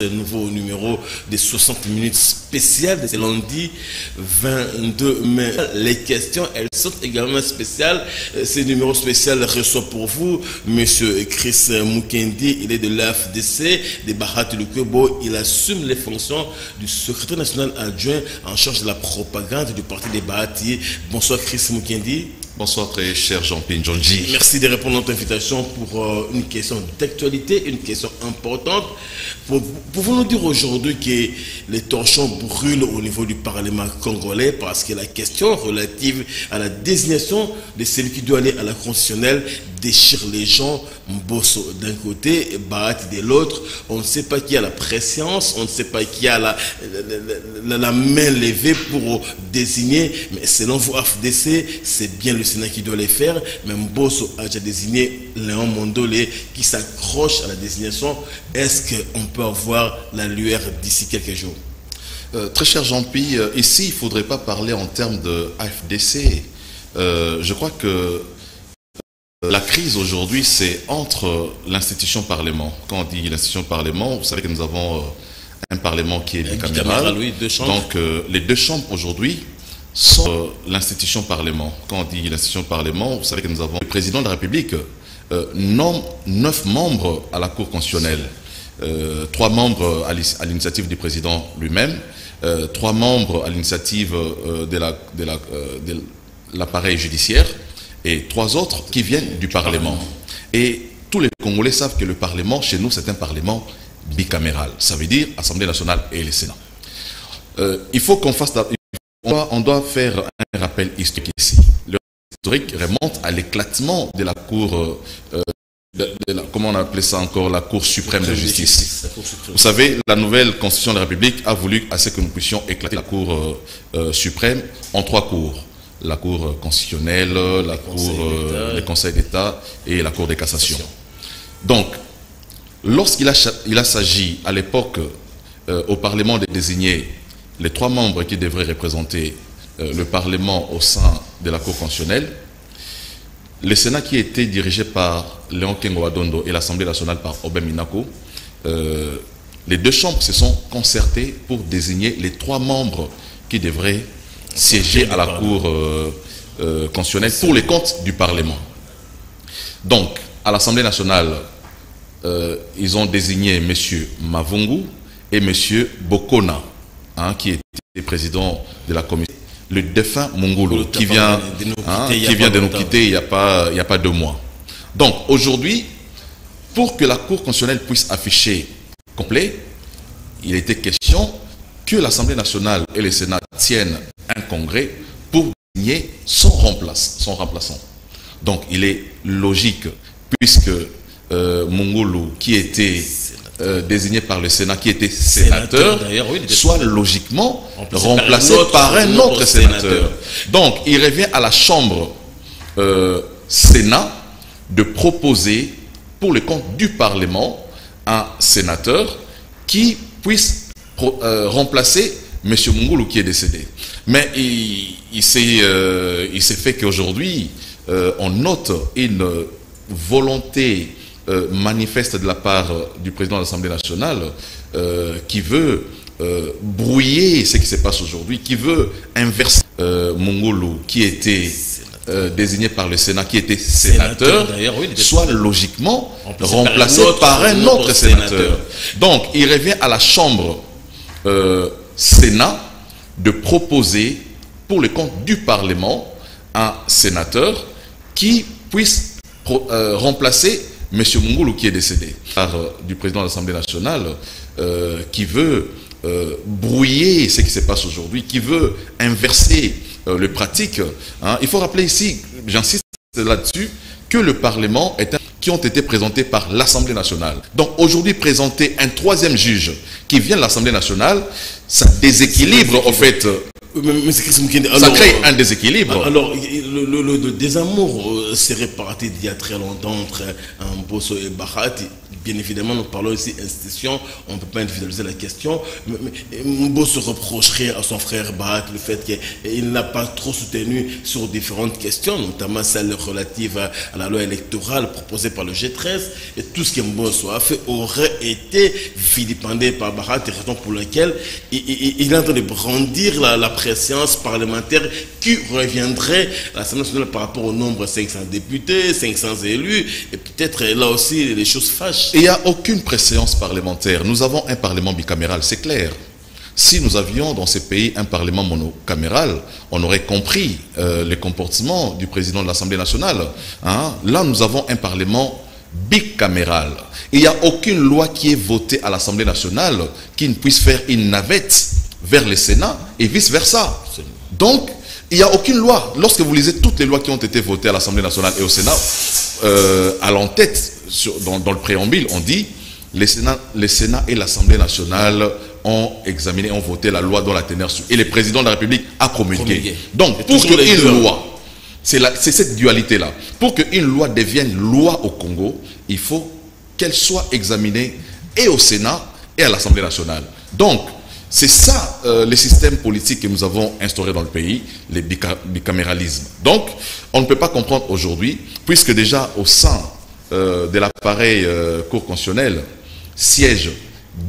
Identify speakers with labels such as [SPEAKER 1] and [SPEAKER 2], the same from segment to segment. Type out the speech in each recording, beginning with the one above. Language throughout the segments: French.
[SPEAKER 1] Le nouveau numéro des 60 minutes spéciales, c'est lundi 22 mai. Les questions, elles sont également spéciales. Ce numéro spécial reçoit pour vous Monsieur Chris Mukendi. Il est de l'AFDC, de Bahati Lukwebo. Il assume les fonctions du secrétaire national adjoint en charge de la propagande du parti des Bahati. Bonsoir Chris Mukendi.
[SPEAKER 2] Bonsoir très cher Jean-Pierre Jonji.
[SPEAKER 1] Merci de répondre à notre invitation pour une question d'actualité, une question importante. Pouvons nous dire aujourd'hui que les torchons brûlent au niveau du Parlement congolais parce que la question relative à la désignation de celui qui doit aller à la constitutionnelle déchire les gens. Mbosso d'un côté, Bahati de l'autre. On ne sait pas qui a la préscience, on ne sait pas qui a la main levée pour désigner. Mais selon vous, AFDC, c'est bien le Sénat qui doit les faire. Mais Mbosso a déjà désigné Léon Mondolé qui s'accroche à la désignation. Est-ce qu'on peut avoir la lueur d'ici quelques jours?
[SPEAKER 2] Très cher Jean-Pierre, ici il ne faudrait pas parler en termes de AFDC. Je crois que la crise aujourd'hui, c'est entre l'institution Parlement. Quand on dit l'institution Parlement, vous savez que nous avons un Parlement qui est bicaméral.
[SPEAKER 1] Oui, deux chambres.
[SPEAKER 2] Donc les deux chambres aujourd'hui sont l'institution Parlement. Quand on dit l'institution Parlement, vous savez que nous avons le président de la République nomme 9 membres à la Cour constitutionnelle. 3 membres à l'initiative du président lui-même, 3 membres à l'initiative de l'appareil judiciaire et 3 autres qui viennent du Parlement. Et tous les Congolais savent que le Parlement, chez nous, c'est un Parlement bicaméral. Ça veut dire Assemblée nationale et le Sénat. Il faut qu'on fasse... On doit faire un rappel historique ici. Le historique remonte à l'éclatement de la Cour... comment on appelait ça encore, la Cour suprême de justice. Vous savez, la nouvelle Constitution de la République a voulu à ce que nous puissions éclater la Cour suprême en 3 cours. La Cour constitutionnelle, le Conseil d'État et la Cour de cassation. Donc, lorsqu'il a s'agi à l'époque au Parlement de désigner les 3 membres qui devraient représenter le Parlement au sein de la Cour constitutionnelle, le Sénat qui était dirigé par Léon Kengo Adondo et l'Assemblée nationale par Obem Minako, les 2 chambres se sont concertées pour désigner les 3 membres qui devraient siéger à la Cour constitutionnelle pour les comptes du Parlement. Donc, à l'Assemblée nationale, ils ont désigné M. Mavungu et M. Bokona, qui était président de la commission. Le défunt Mongolo, qui vient de nous quitter il n'y a pas 2 mois. Donc, aujourd'hui, pour que la Cour constitutionnelle puisse afficher complet, il était question que l'Assemblée nationale et le Sénat tiennent un congrès pour désigner son remplaçant. Donc, il est logique, puisque Mongolo, qui était désigné par le Sénat, qui était sénateur, soit logiquement remplacé par un autre sénateur. Donc, il revient à la Chambre Sénat de proposer pour le compte du Parlement un sénateur qui puisse remplacer M. Mongolo qui est décédé. Mais il s'est fait qu'aujourd'hui, on note une volonté manifeste de la part du président de l'Assemblée nationale qui veut brouiller ce qui se passe aujourd'hui, qui veut inverser Mongolo qui était désigné par le Sénat, qui était sénateur, soit logiquement remplacé par un autre sénateur. Donc, il revient à la Chambre Sénat de proposer pour le compte du Parlement un sénateur qui puisse remplacer M. Mongolo qui est décédé. Du président de l'Assemblée nationale qui veut brouiller ce qui se passe aujourd'hui, qui veut inverser les pratiques. Il faut rappeler ici, j'insiste là-dessus, que le Parlement est qui ont été présentés par l'Assemblée nationale. Donc aujourd'hui, présenter un 3e juge qui vient de l'Assemblée nationale, ça déséquilibre, en fait, ça crée un déséquilibre.
[SPEAKER 1] Alors, le désamour s'est réparti il y a très longtemps entre Mbosso et Bahati. bien évidemment, nous parlons ici institution, on ne peut pas individualiser la question. Mbo se reprocherait à son frère Barak le fait qu'il n'a pas trop soutenu sur différentes questions, notamment celle relative à la loi électorale proposée par le G13. Et tout ce que Mbo a fait aurait été vilipendé par Barak, raison pour laquelle il est en train de brandir la préscience parlementaire qui reviendrait à l'Assemblée nationale par rapport au nombre de 500 députés, 500 élus, et peut-être là aussi les choses fâchent.
[SPEAKER 2] Et il n'y a aucune préséance parlementaire. Nous avons un parlement bicaméral, c'est clair. Si nous avions dans ces pays un parlement monocaméral, on aurait compris les comportements du président de l'Assemblée nationale. Hein? Là, nous avons un parlement bicaméral. Il n'y a aucune loi qui est votée à l'Assemblée nationale qui ne puisse faire une navette vers le Sénat et vice-versa. Donc, il n'y a aucune loi. Lorsque vous lisez toutes les lois qui ont été votées à l'Assemblée nationale et au Sénat, à l'entête, dans le préambule, on dit le Sénat et l'Assemblée nationale ont examiné, ont voté la loi dont la teneur et le président de la République a promulgué. Donc, pour qu'une loi, c'est cette dualité-là, pour qu'une loi devienne loi au Congo, il faut qu'elle soit examinée et au Sénat et à l'Assemblée nationale. Donc, c'est ça le système politique que nous avons instauré dans le pays, le bicaméralisme. Donc, on ne peut pas comprendre aujourd'hui, puisque déjà au sein de l'appareil cour constitutionnelle siègent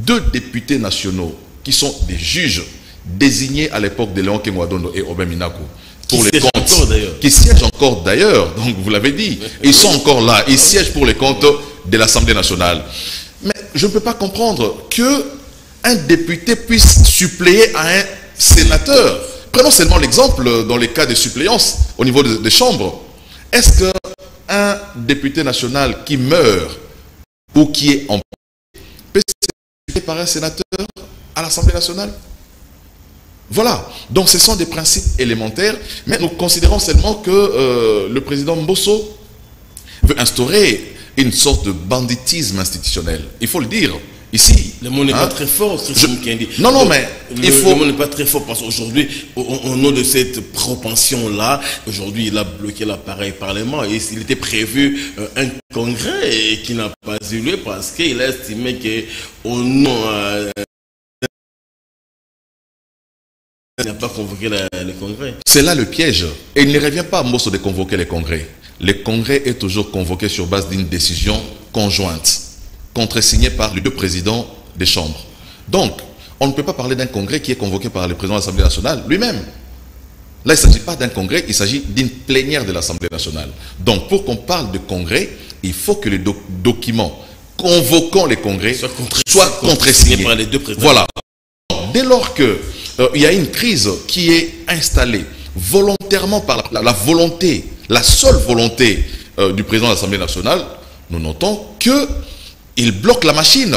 [SPEAKER 2] 2 députés nationaux qui sont des juges désignés à l'époque de Léon Kengwadondo et Aubin Minaku pour les comptes, qui siègent encore d'ailleurs, donc vous l'avez dit, ils sont encore là, ils siègent pour les comptes de l'Assemblée nationale. Mais je ne peux pas comprendre que un député puisse suppléer à un sénateur. Prenons seulement l'exemple dans les cas de suppléance au niveau des chambres. Est-ce qu'un député national qui meurt ou qui est en peut être suppléé par un sénateur à l'Assemblée nationale? Voilà. Donc ce sont des principes élémentaires, mais nous considérons seulement que le président Mbosso veut instaurer une sorte de banditisme institutionnel. Il faut le dire. Ici,
[SPEAKER 1] le mot n'est pas très fort,
[SPEAKER 2] Non, non, mais
[SPEAKER 1] il faut... Le mot n'est pas très fort parce qu'aujourd'hui, au nom de cette propension-là, aujourd'hui, il a bloqué l'appareil parlement et il était prévu un congrès qui n'a pas eu lieu parce qu'il a estimé qu'au nom... il n'a pas convoqué le congrès.
[SPEAKER 2] C'est là le piège. Et il ne revient pas à Mbosso de convoquer les congrès. Le congrès est toujours convoqué sur base d'une décision conjointe, contresigné par les 2 présidents des chambres. Donc, on ne peut pas parler d'un congrès qui est convoqué par le président de l'Assemblée nationale lui-même. Là, il ne s'agit pas d'un congrès, il s'agit d'une plénière de l'Assemblée nationale. Donc, pour qu'on parle de congrès, il faut que les documents convoquant les congrès soient contresignés
[SPEAKER 1] par les 2 présidents.
[SPEAKER 2] Voilà. Dès lors qu'il y a une crise qui est installée volontairement par la volonté, la seule volonté du président de l'Assemblée nationale, nous notons que il bloque la machine.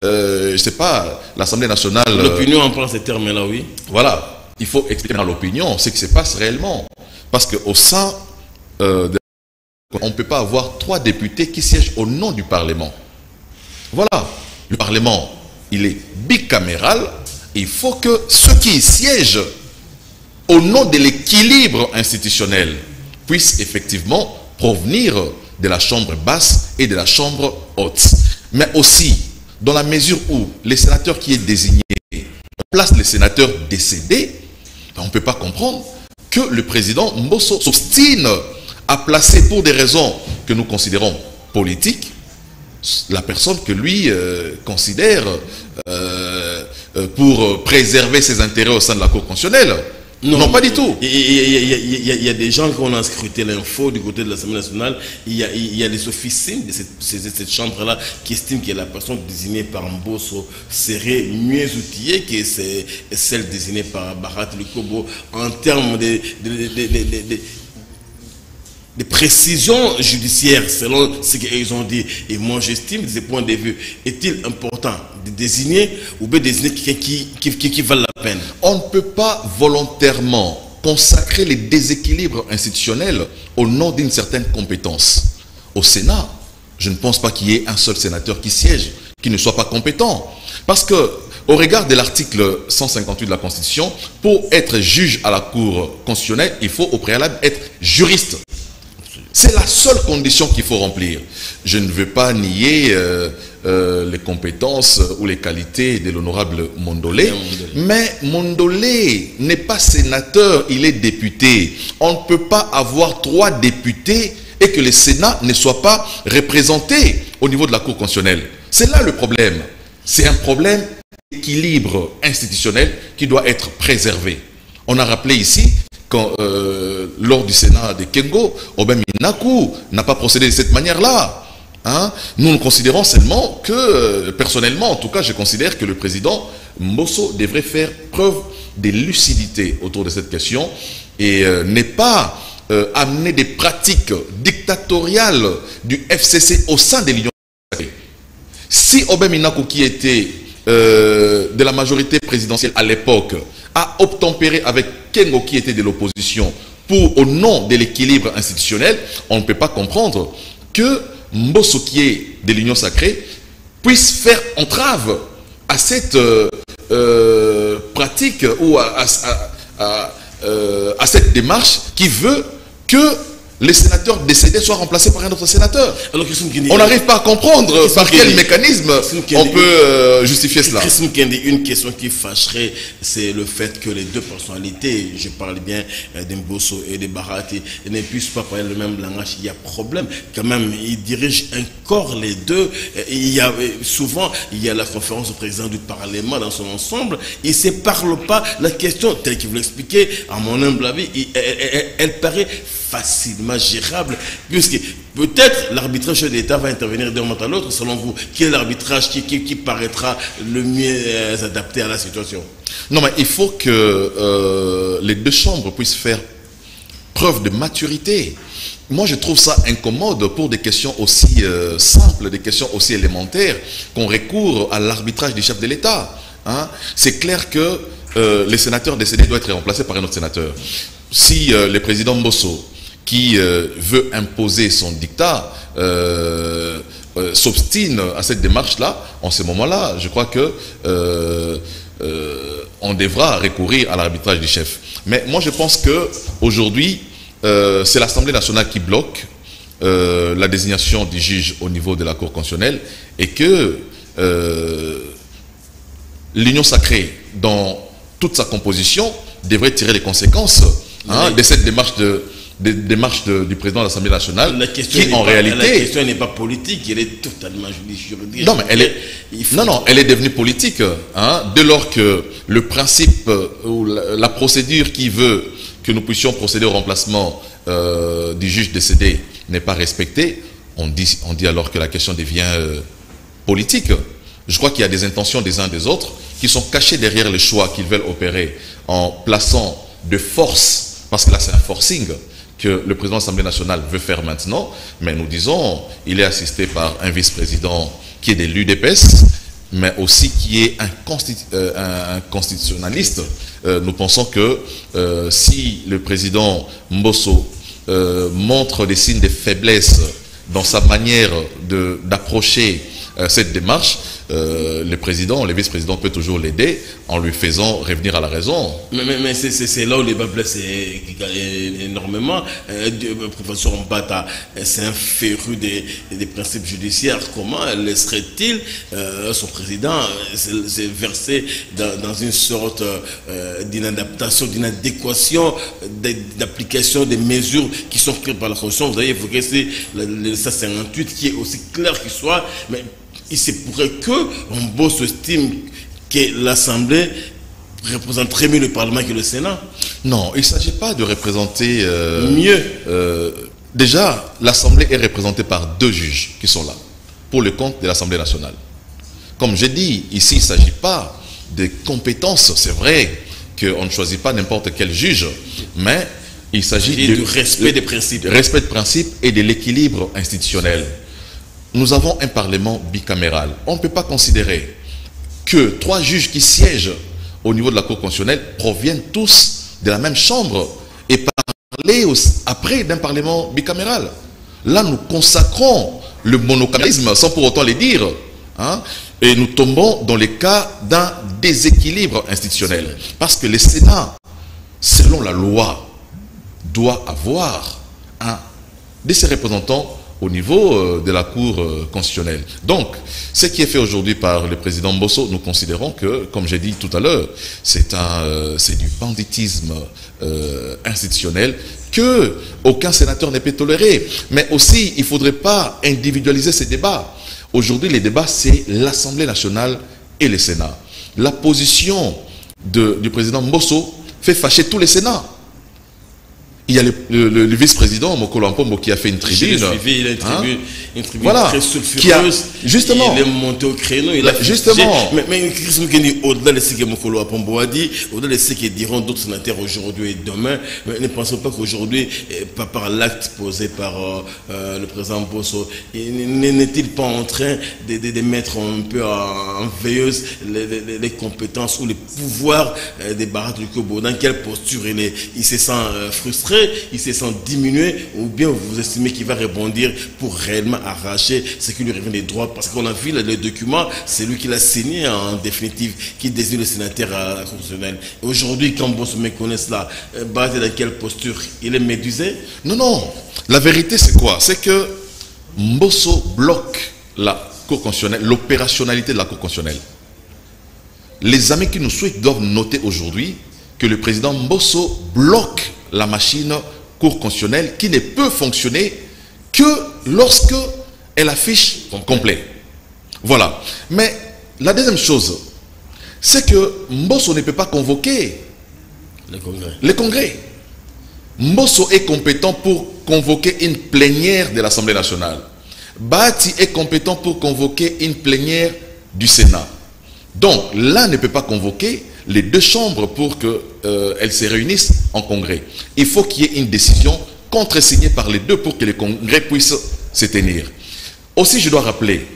[SPEAKER 2] Je ne sais pas, l'Assemblée nationale...
[SPEAKER 1] L'opinion en prend ces termes-là, oui.
[SPEAKER 2] Voilà. Il faut expliquer dans l'opinion ce qui se passe réellement. Parce qu'au sein on ne peut pas avoir 3 députés qui siègent au nom du Parlement. Voilà. Le Parlement, il est bicaméral. Il faut que ceux qui siègent au nom de l'équilibre institutionnel puissent effectivement provenir de la chambre basse et de la chambre haute. Mais aussi, dans la mesure où les sénateurs qui est désigné, on place les sénateurs décédés, on ne peut pas comprendre que le président Mbosso s'obstine à placer pour des raisons que nous considérons politiques, la personne que lui considère pour préserver ses intérêts au sein de la Cour constitutionnelle. Non, pas du tout.
[SPEAKER 1] Il y a des gens qui ont scruté l'info du côté de l'Assemblée nationale. Il y a des officiers de cette chambre-là qui estiment que la personne désignée par Mbosso serait mieux outillée que celle désignée par Barat Lukobo en termes de précisions judiciaires selon ce qu'ils ont dit. Et moi j'estime, de ce point de vue, est-il important de désigner ou bien désigner quelqu'un qui valent la peine?
[SPEAKER 2] On ne peut pas volontairement consacrer les déséquilibres institutionnels au nom d'une certaine compétence. Au Sénat, je ne pense pas qu'il y ait un seul sénateur qui siège, qui ne soit pas compétent. Parce que, au regard de l'article 158 de la Constitution, pour être juge à la Cour constitutionnelle, il faut au préalable être juriste. C'est la seule condition qu'il faut remplir. Je ne veux pas nier les compétences ou les qualités de l'honorable Mondolé. Mais Mondolé n'est pas sénateur, il est député. On ne peut pas avoir 3 députés et que le Sénat ne soit pas représenté au niveau de la Cour constitutionnelle. C'est là le problème. C'est un problème d'équilibre institutionnel qui doit être préservé. On a rappelé ici, quand, lors du Sénat de Kengo, Obem Inaku n'a pas procédé de cette manière-là. Hein? Nous considérons seulement que, personnellement en tout cas, je considère que le président Mbosso devrait faire preuve de lucidité autour de cette question et n'est pas amener des pratiques dictatoriales du FCC au sein de l'Union sacrée. Si Obem Inaku, qui était de la majorité présidentielle à l'époque, a obtempéré avec Kengo, qui était de l'opposition, au nom de l'équilibre institutionnel, on ne peut pas comprendre que Mbosso, qui est de l'Union sacrée, puisse faire entrave à cette pratique ou à cette démarche qui veut que les sénateurs décédés soient remplacés par un autre sénateur. Alors, on n'arrive pas à comprendre par quel mécanisme on peut justifier cela.
[SPEAKER 1] Une question qui fâcherait, c'est le fait que les deux personnalités, je parle bien d'Mbosso et de Bahati, ne puissent pas parler le même langage. Il y a problème. Quand même, ils dirigent un corps, les deux. Souvent, il y a la conférence du président du Parlement dans son ensemble. Ils ne se parlent pas. La question, telle qu'il vous l'expliquait, à mon humble avis, elle paraît facilement gérable, puisque peut-être l'arbitrage de l'État va intervenir d'un moment à l'autre. Selon vous, quel est l'arbitrage qui paraîtra le mieux adapté à la situation?
[SPEAKER 2] Non, mais il faut que les deux chambres puissent faire preuve de maturité. Moi, je trouve ça incommode pour des questions aussi simples, des questions aussi élémentaires, qu'on recourt à l'arbitrage du chef de l'État. Hein? C'est clair que les sénateurs décédés doivent être remplacés par un autre sénateur. Si le président Mbosso, qui veut imposer son dictat, s'obstine à cette démarche-là, en ce moment-là, je crois que on devra recourir à l'arbitrage du chef. Mais moi, je pense qu'aujourd'hui, c'est l'Assemblée nationale qui bloque la désignation du juge au niveau de la Cour constitutionnelle et que l'Union sacrée, dans toute sa composition, devrait tirer les conséquences de cette démarche du président de l'Assemblée nationale, qui en réalité...
[SPEAKER 1] La question n'est pas politique, elle est totalement juridique.
[SPEAKER 2] Non, mais elle est devenue politique. Hein, dès lors que le principe ou la procédure qui veut que nous puissions procéder au remplacement du juge décédé n'est pas respectée, on dit alors que la question devient politique. Je crois qu'il y a des intentions des uns et des autres qui sont cachées derrière les choix qu'ils veulent opérer en plaçant de force, parce que là c'est un forcing que le président de l'Assemblée nationale veut faire maintenant, mais nous disons, il est assisté par un vice-président qui est de l'UDPS, mais aussi qui est un constitutionnaliste. Nous pensons que si le président Mbosso montre des signes de faiblesse dans sa manière d'approcher cette démarche, le président, le vice-président peut toujours l'aider en lui faisant revenir à la raison.
[SPEAKER 1] Mais c'est là où les bas blessent énormément. Le professeur Mbata, c'est un féru des principes judiciaires. Comment laisserait-il son président se verser dans une sorte d'inadaptation, d'inadéquation, d'application des mesures qui sont prises par la Constitution? Vous avez évoqué le 158 qui est aussi clair qu'il soit, mais il se pourrait que Mbosso estime que l'Assemblée représenterait mieux le Parlement que le Sénat.
[SPEAKER 2] Non, il ne s'agit pas de représenter
[SPEAKER 1] mieux.
[SPEAKER 2] Déjà, l'Assemblée est représentée par 2 juges qui sont là, pour le compte de l'Assemblée nationale. Comme j'ai dit, ici, il ne s'agit pas de compétences. C'est vrai qu'on ne choisit pas n'importe quel juge, mais il s'agit
[SPEAKER 1] du respect des principes.
[SPEAKER 2] Respect des principes et de l'équilibre institutionnel. Nous avons un Parlement bicaméral. On ne peut pas considérer que 3 juges qui siègent au niveau de la Cour constitutionnelle proviennent tous de la même chambre et parler après d'un Parlement bicaméral. Là, nous consacrons le monocamérisme sans pour autant le dire. Hein, et nous tombons dans les cas d'un déséquilibre institutionnel. Parce que le Sénat, selon la loi, doit avoir un de ses représentants au niveau de la Cour constitutionnelle. Donc, ce qui est fait aujourd'hui par le président Mbosso, nous considérons que, comme j'ai dit tout à l'heure, c'est du banditisme institutionnel que aucun sénateur ne peut tolérer. Mais aussi, il ne faudrait pas individualiser ces débats. Aujourd'hui, les débats, c'est l'Assemblée nationale et le Sénat. La position du président Mbosso fait fâcher tous les Sénats. Il y a le vice-président Mokolo Ampombo qui a fait une tribune.
[SPEAKER 1] Il a une tribune
[SPEAKER 2] voilà,
[SPEAKER 1] très sulfureuse.
[SPEAKER 2] Justement.
[SPEAKER 1] Il est monté au créneau.
[SPEAKER 2] Justement.
[SPEAKER 1] Mais au-delà de ce que Mokolo Ampombo a dit, au-delà de ce que diront d'autres sénateurs aujourd'hui et demain, ne pensons pas qu'aujourd'hui, par l'acte posé par le président Mbosso, n'est-il pas en train de mettre un peu en veilleuse les compétences ou les pouvoirs des Barat Lukobo? Dans quelle posture il se sent frustré? Il se sent diminué, ou bien vous estimez qu'il va rebondir pour réellement arracher ce qui lui revient des droits? Parce qu'on a vu le document, c'est lui qui l'a signé en définitive, qui désigne le sénateur à la constitutionnelle. Aujourd'hui, quand Mbosso me connaît cela, basé dans quelle posture? Il est médusé?
[SPEAKER 2] Non. La vérité, c'est quoi? C'est que Mbosso bloque la Cour constitutionnelle, l'opérationnalité de la Cour constitutionnelle. Les amis qui nous suivent doivent noter aujourd'hui que le président Mbosso bloque la machine Cour constitutionnelle qui ne peut fonctionner que lorsque elle affiche complet. Voilà. Mais la deuxième chose, c'est que Mbosso ne peut pas convoquer les congrès. Mbosso est compétent pour convoquer une plénière de l'Assemblée nationale. Bati est compétent pour convoquer une plénière du Sénat. Donc, l'un ne peut pas convoquer les deux chambres pour qu'elles se réunissent en congrès. Il faut qu'il y ait une décision contresignée par les deux pour que les congrès puissent se tenir. Aussi, je dois rappeler,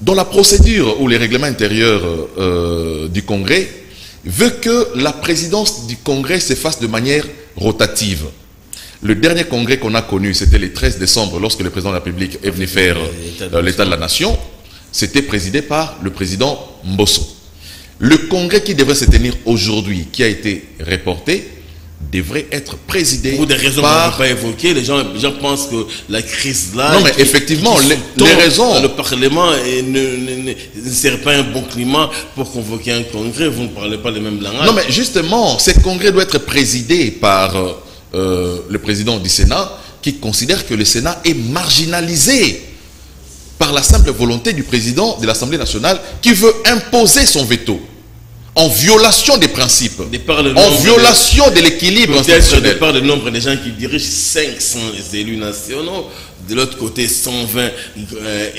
[SPEAKER 2] dans la procédure ou les règlements intérieurs du congrès, veut que la présidence du congrès se fasse de manière rotative. Le dernier congrès qu'on a connu, c'était le 13 décembre, lorsque le président de la République est venu faire l'état de la nation. C'était présidé par le président Mbosso. Le congrès qui devrait se tenir aujourd'hui, qui a été reporté, devrait être présidé
[SPEAKER 1] pour des raisons
[SPEAKER 2] par...
[SPEAKER 1] qu'on ne peut pas évoquer. Les gens pensent que la crise là...
[SPEAKER 2] Non, mais effectivement, les raisons...
[SPEAKER 1] Le Parlement ne serait pas un bon climat pour convoquer un congrès. Vous ne parlez pas le même langage.
[SPEAKER 2] Non, mais justement, ce congrès doit être présidé par le président du Sénat, qui considère que le Sénat est marginalisé par la simple volonté du président de l'Assemblée nationale qui veut imposer son veto en violation des principes, en violation de l'équilibre institutionnel.
[SPEAKER 1] De par le nombre de gens qui dirigent 500 élus nationaux, de l'autre côté 120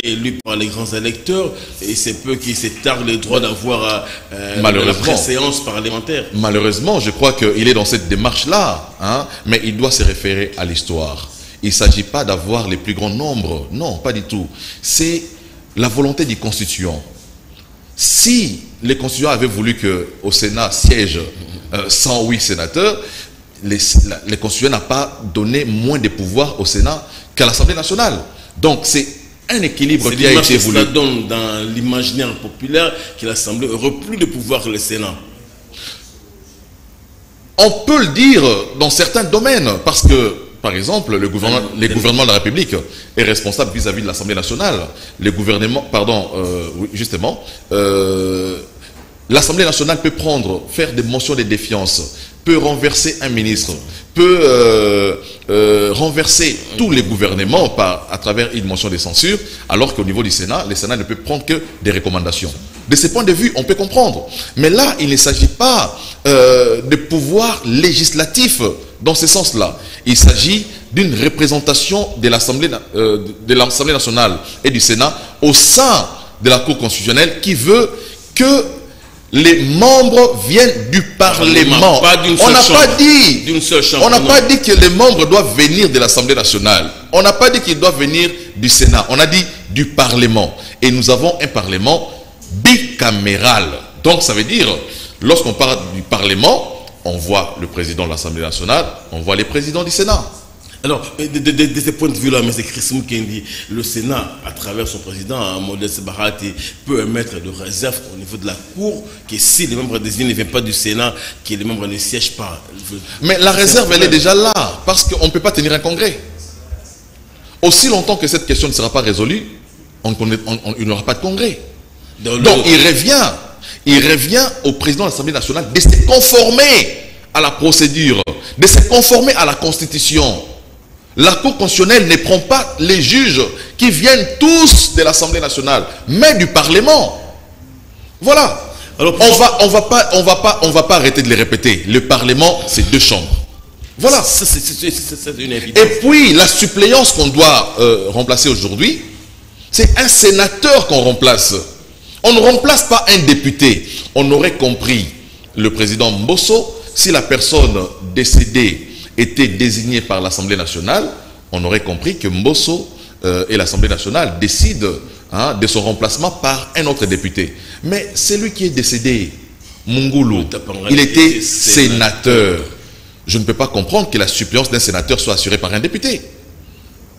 [SPEAKER 1] élus par les grands électeurs, et c'est peu qui s'étarent le droit d'avoir la préséance parlementaire. Malheureusement,
[SPEAKER 2] je crois qu'il est dans cette démarche-là, hein, mais il doit se référer à l'histoire. Il ne s'agit pas d'avoir les plus grands nombres. Non, pas du tout. C'est la volonté du constituant. Si les constituants avaient voulu qu'au Sénat siège 108 sénateurs, les constituants n'ont pas donné moins de pouvoir au Sénat qu'à l'Assemblée nationale. Donc c'est un équilibre qui a été voulu.
[SPEAKER 1] Ça donne dans l'imaginaire populaire que l'Assemblée aurait plus de pouvoir que le Sénat.
[SPEAKER 2] On peut le dire dans certains domaines, parce que par exemple, le gouvernement de la République est responsable vis-à-vis de l'Assemblée nationale. Le gouvernement, oui, justement, l'Assemblée nationale peut faire des motions de défiance, peut renverser un ministre, peut renverser tous les gouvernements à travers une motion de censure, alors qu'au niveau du Sénat, le Sénat ne peut prendre que des recommandations. De ce point de vue, on peut comprendre. Mais là, il ne s'agit pas de pouvoir législatif dans ce sens-là. Il s'agit d'une représentation de l'Assemblée nationale et du Sénat au sein de la Cour constitutionnelle qui veut que les membres viennent du Parlement. On n'a pas dit que les membres doivent venir de l'Assemblée nationale. On n'a pas dit qu'ils doivent venir du Sénat. On a dit du Parlement. Et nous avons un Parlement bicaméral. Donc ça veut dire, lorsqu'on parle du Parlement, on voit le président de l'Assemblée nationale, on voit les présidents du Sénat.
[SPEAKER 1] Alors, de ce point de vue-là, M. Chris Mukendi, le Sénat, à travers son président, Modeste Bahati, peut émettre de réserve au niveau de la Cour que si les membres désignés ne viennent pas du Sénat, que les membres ne siègent pas.
[SPEAKER 2] Mais la réserve, elle est déjà là, parce qu'on ne peut pas tenir un congrès. Aussi longtemps que cette question ne sera pas résolue, il n'y aura pas de congrès. Donc il revient au président de l'Assemblée nationale de se conformer à la procédure, de se conformer à la Constitution. La Cour constitutionnelle ne prend pas les juges qui viennent tous de l'Assemblée nationale, mais du Parlement. Voilà. Alors, on va pas arrêter de les répéter. Le Parlement, c'est 2 chambres. Voilà.
[SPEAKER 1] C'est une évidence.
[SPEAKER 2] Et puis, la suppléance qu'on doit remplacer aujourd'hui, c'est un sénateur qu'on remplace. On ne remplace pas un député. On aurait compris le président Mbosso, si la personne décédée était désignée par l'Assemblée nationale, on aurait compris que Mbosso et l'Assemblée nationale décident de son remplacement par un autre député. Mais celui qui est décédé, Mungulu, il était sénateur. Je ne peux pas comprendre que la suppléance d'un sénateur soit assurée par un député.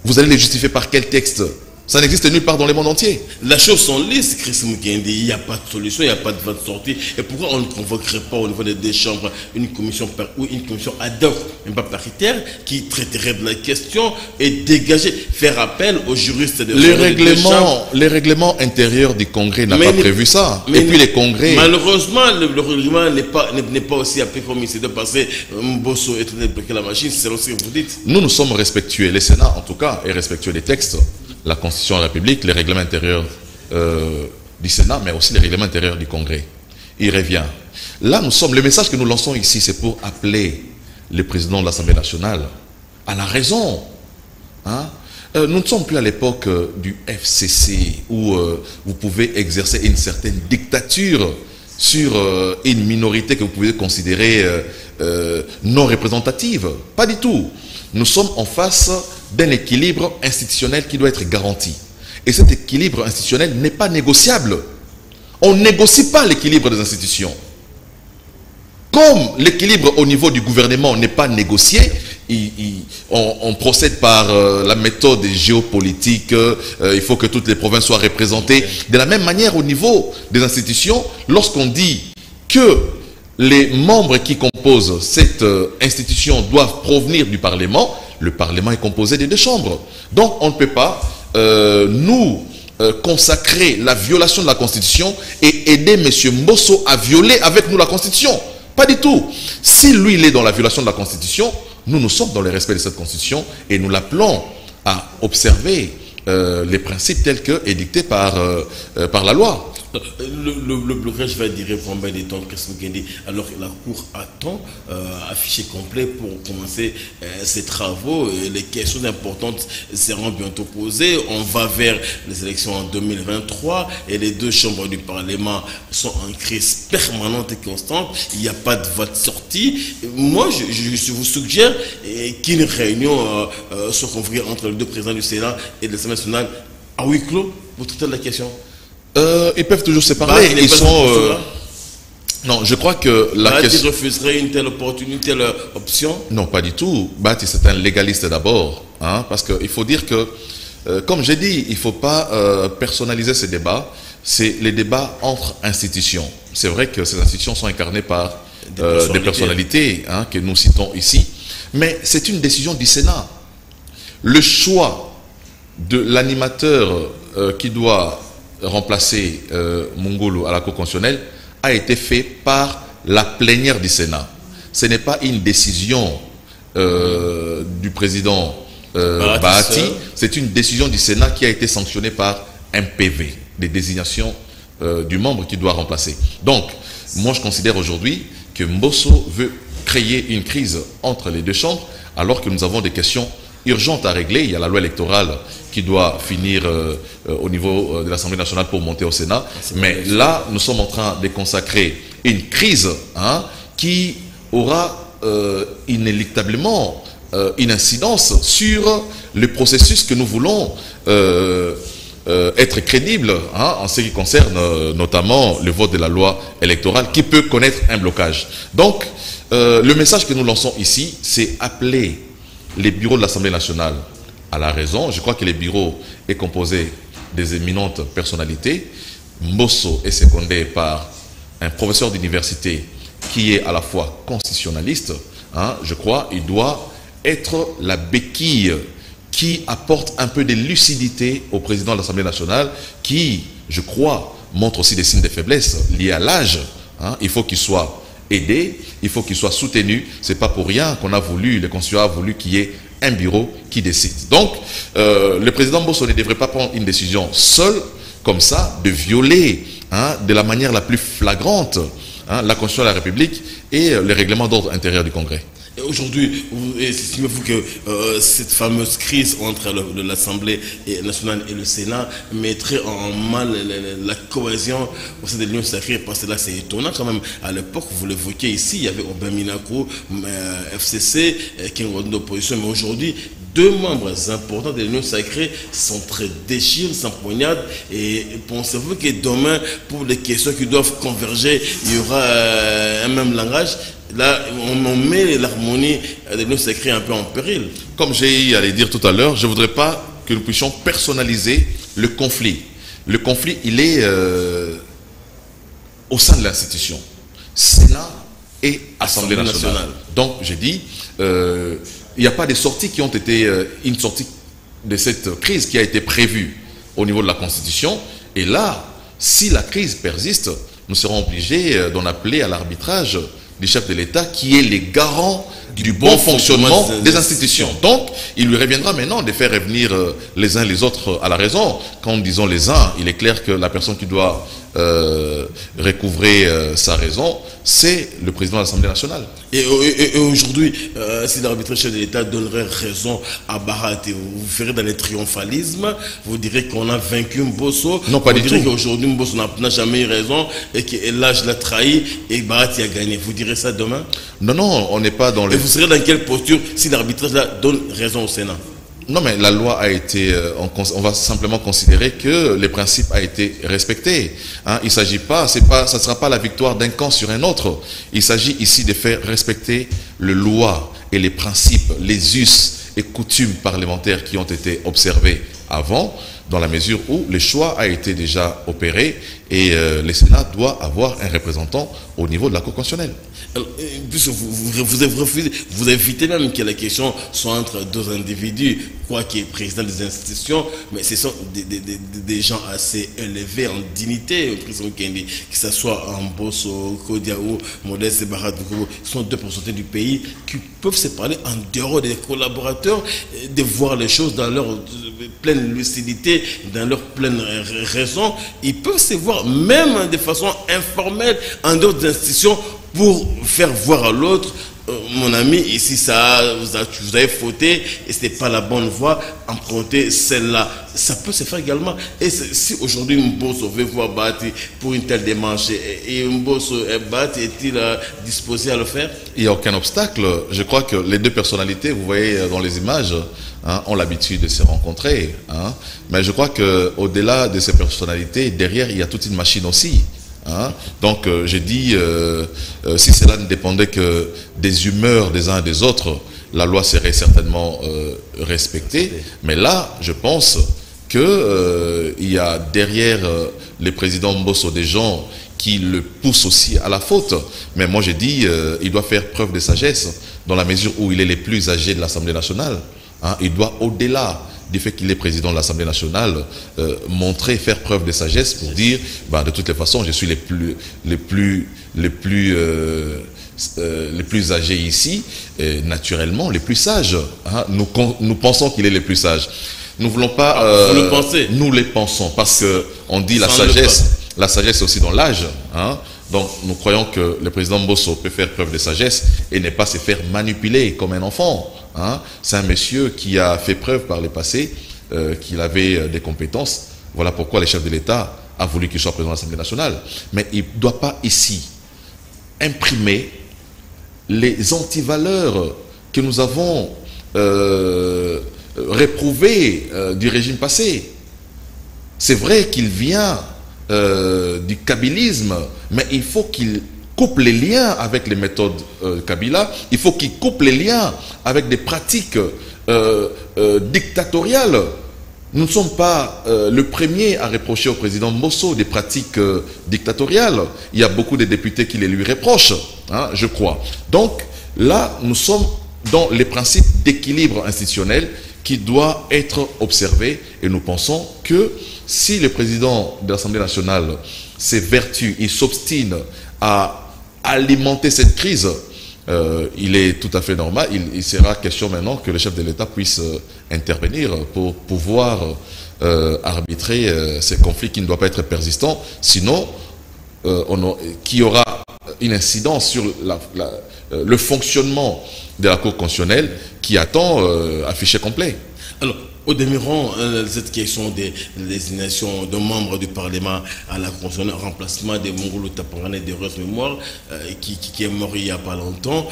[SPEAKER 2] Vous allez les justifier par quel texte? Ça n'existe nulle part dans le monde entier.
[SPEAKER 1] La chose sont lisses, Chris Mukendi. Il n'y a pas de solution, il n'y a pas de vote sortie. Et pourquoi on ne convoquerait pas au niveau des 2 chambres une commission ou une commission ad hoc, même pas paritaire, qui traiterait de la question et dégager, faire appel aux juristes de
[SPEAKER 2] les règlements intérieurs du Congrès n'ont pas prévu ça. Et puis les congrès...
[SPEAKER 1] Malheureusement, le règlement n'est pas aussi appelé comme il s'est de passer Mbosso et bloquer la machine, c'est ce que vous dites.
[SPEAKER 2] Nous sommes respectueux. Le Sénat, en tout cas, est respectueux des textes. La Constitution de la République, les règlements intérieurs du Sénat, mais aussi les règlements intérieurs du Congrès. Il revient. Là, le message que nous lançons ici, c'est pour appeler le président de l'Assemblée nationale à la raison. Nous ne sommes plus à l'époque du FCC, où vous pouvez exercer une certaine dictature sur une minorité que vous pouvez considérer non représentative. Pas du tout. Nous sommes en face d'un équilibre institutionnel qui doit être garanti. Et cet équilibre institutionnel n'est pas négociable. On ne négocie pas l'équilibre des institutions. Comme l'équilibre au niveau du gouvernement n'est pas négocié, on procède par la méthode géopolitique, il faut que toutes les provinces soient représentées. De la même manière, au niveau des institutions, lorsqu'on dit que les membres qui composent cette institution doivent provenir du Parlement, le Parlement est composé des 2 chambres. Donc on ne peut pas nous consacrer la violation de la Constitution et aider M. Mbosso à violer avec nous la Constitution. Pas du tout. Si lui, il est dans la violation de la Constitution, nous sommes dans le respect de cette Constitution et nous l'appelons à observer les principes tels que édictés par la loi.
[SPEAKER 1] Le blocage va durer combien de temps, Chris Mukendi, alors que la Cour attend affiché complet pour commencer ses travaux. Les questions importantes seront bientôt posées. On va vers les élections en 2023 et les 2 chambres du Parlement sont en crise permanente et constante. Il n'y a pas de vote sorti. Moi, je vous suggère qu'une réunion soit convoquée entre les 2 présidents du Sénat et de l'Assemblée nationale à huis clos pour traiter la question.
[SPEAKER 2] Ils peuvent toujours se parler. Ils sont. Non, je crois que la question.
[SPEAKER 1] Refuserait une telle opportunité, telle option? Non,
[SPEAKER 2] pas du tout. Bati, c'est un légaliste d'abord, parce qu'il faut dire que, comme j'ai dit, il ne faut pas personnaliser ces débats. C'est les débats entre institutions. C'est vrai que ces institutions sont incarnées par des personnalités que nous citons ici, mais c'est une décision du Sénat. Le choix de l'animateur qui doit remplacer Mungulu à la Cour constitutionnelle a été fait par la plénière du Sénat. Ce n'est pas une décision du président Bahati, c'est une décision du Sénat qui a été sanctionnée par un PV, des désignations du membre qui doit remplacer. Donc, moi je considère aujourd'hui que Mbosso veut créer une crise entre les 2 chambres alors que nous avons des questions urgentes à régler. Il y a la loi électorale qui doit finir au niveau de l'Assemblée nationale pour monter au Sénat. Mais là, nous sommes en train de consacrer une crise qui aura inéluctablement une incidence sur le processus que nous voulons être crédible en ce qui concerne notamment le vote de la loi électorale qui peut connaître un blocage. Donc, le message que nous lançons ici, c'est appeler les bureaux de l'Assemblée nationale à la raison. Je crois que le bureau est composé des éminentes personnalités. Mbosso est secondé par un professeur d'université qui est à la fois constitutionnaliste. Je crois qu'il doit être la béquille qui apporte un peu de lucidité au président de l'Assemblée nationale, qui, je crois, montre aussi des signes de faiblesse liés à l'âge. Il faut qu'il soit aidé, il faut qu'il soit soutenu. Ce n'est pas pour rien qu'on a voulu, le constituant a voulu qu'il y ait un bureau qui décide. Donc, le président Mbosso ne devrait pas prendre une décision seul, comme ça, de violer de la manière la plus flagrante la Constitution de la République et le règlement d'ordre intérieur du Congrès.
[SPEAKER 1] Aujourd'hui, estimez-vous que cette fameuse crise entre l'Assemblée nationale et le Sénat mettrait en mal la cohésion au sein de l'Union sacrée? Parce que là, c'est étonnant quand même. À l'époque, vous l'évoquiez ici, il y avait Aubin Minakou, FCC, qui est en d'opposition. Mais aujourd'hui, deux membres importants de l'Union sacrée sont très déchirés, s'empoignadent. Et pensez-vous que demain, pour les questions qui doivent converger, il y aura un même langage? Là, on met l'harmonie de l'Union sacrée un peu en péril.
[SPEAKER 2] Comme j'ai eu à le dire tout à l'heure, je ne voudrais pas que nous puissions personnaliser le conflit. Le conflit, il est au sein de l'institution. Sénat et Assemblée nationale. Donc, j'ai dit, il n'y a pas de sorties qui ont été, une sortie de cette crise qui a été prévue au niveau de la Constitution. Et là, si la crise persiste, nous serons obligés d'en appeler à l'arbitrage du chef de l'État qui est les garants du bon fonctionnement des institutions. Donc, il lui reviendra maintenant de faire revenir les uns les autres à la raison. Quand nous disons les uns, il est clair que la personne qui doit recouvrer sa raison, c'est le président de l'Assemblée nationale.
[SPEAKER 1] Et aujourd'hui, si l'arbitre chef de l'État donnerait raison à Barat, vous ferez dans le triomphalisme, vous direz qu'on a vaincu Mbosso.
[SPEAKER 2] Non, pas du tout.
[SPEAKER 1] Vous direz qu'aujourd'hui Mbosso n'a jamais eu raison et que l'âge l'a trahi et Barat a gagné. Vous direz ça demain?
[SPEAKER 2] Non, non, on n'est pas dans le...
[SPEAKER 1] Et vous serez dans quelle posture si l'arbitrage donne raison au Sénat?
[SPEAKER 2] Non, mais la loi a été, on va simplement considérer que les principes a été respectés. Il ne s'agit pas, ça ne sera pas la victoire d'un camp sur un autre. Il s'agit ici de faire respecter les lois et les principes, les us et coutumes parlementaires qui ont été observés avant, dans la mesure où le choix a été déjà opéré et le Sénat doit avoir un représentant au niveau de la Cour constitutionnelle.
[SPEAKER 1] Puisque vous évitez même que la question soit entre deux individus, quoi qu'il y ait président des institutions, mais ce sont des gens assez élevés en dignité, que ce soit en Mbosso, Kodiaou, Modeste et Barat, ce sont deux personnalités du pays qui peuvent se parler en dehors des collaborateurs, de voir les choses dans leur pleine lucidité, dans leur pleine raison. Ils peuvent se voir même de façon informelle en dehors des institutions pour faire voir à l'autre, mon ami, ici vous avez fauté et ce n'est pas la bonne voie, empruntez celle-là. Ça peut se faire également. Et si aujourd'hui Mbosso veut voir Bahati pour une telle démarche, et Mbosso Bahati est-il disposé à le faire?
[SPEAKER 2] Il n'y a aucun obstacle. Je crois que les deux personnalités, vous voyez dans les images, ont l'habitude de se rencontrer. Mais je crois qu'au-delà de ces personnalités, derrière, il y a toute une machine aussi. Donc j'ai dit, si cela ne dépendait que des humeurs des uns et des autres, la loi serait certainement respectée. Mais là, je pense qu'il y a derrière le président Mbosso des gens qui le poussent aussi à la faute. Mais moi j'ai dit, il doit faire preuve de sagesse dans la mesure où il est le plus âgé de l'Assemblée nationale. Il doit, au-delà du fait qu'il est président de l'Assemblée nationale, faire preuve de sagesse pour dire, de toutes les façons, je suis les plus âgés ici, et naturellement les plus sages. Nous pensons qu'il est le plus sage. Nous ne voulons pas...
[SPEAKER 1] vous le pensez?
[SPEAKER 2] Nous les pensons, parce qu'on dit la sagesse est aussi dans l'âge. Donc nous croyons que le président Mbosso peut faire preuve de sagesse et ne pas se faire manipuler comme un enfant. C'est un monsieur qui a fait preuve par le passé qu'il avait des compétences. Voilà pourquoi le chef de l'État a voulu qu'il soit président de l'Assemblée nationale. Mais il ne doit pas ici imprimer les antivaleurs que nous avons réprouvées du régime passé. C'est vrai qu'il vient du kabylisme, mais il faut qu'il coupe les liens avec les méthodes Kabila, il faut qu'il coupe les liens avec des pratiques dictatoriales. Nous ne sommes pas le premier à reprocher au président Mbosso des pratiques dictatoriales. Il y a beaucoup de députés qui les lui reprochent, je crois. Donc là, nous sommes dans les principes d'équilibre institutionnel qui doit être observé. Et nous pensons que si le président de l'Assemblée nationale s'évertue, il s'obstine à alimenter cette crise, il est tout à fait normal. Il sera question maintenant que le chef de l'État puisse intervenir pour pouvoir arbitrer ces conflits qui ne doivent pas être persistants. Sinon, qui aura une incidence sur le fonctionnement de la Cour constitutionnelle qui attend un fichier complet.
[SPEAKER 1] Alors, au demeurant, cette question des désignations de membres du Parlement à la Constitution, remplacement des Mongols Tapangane de heureuse mémoire, qui est mort il n'y a pas longtemps,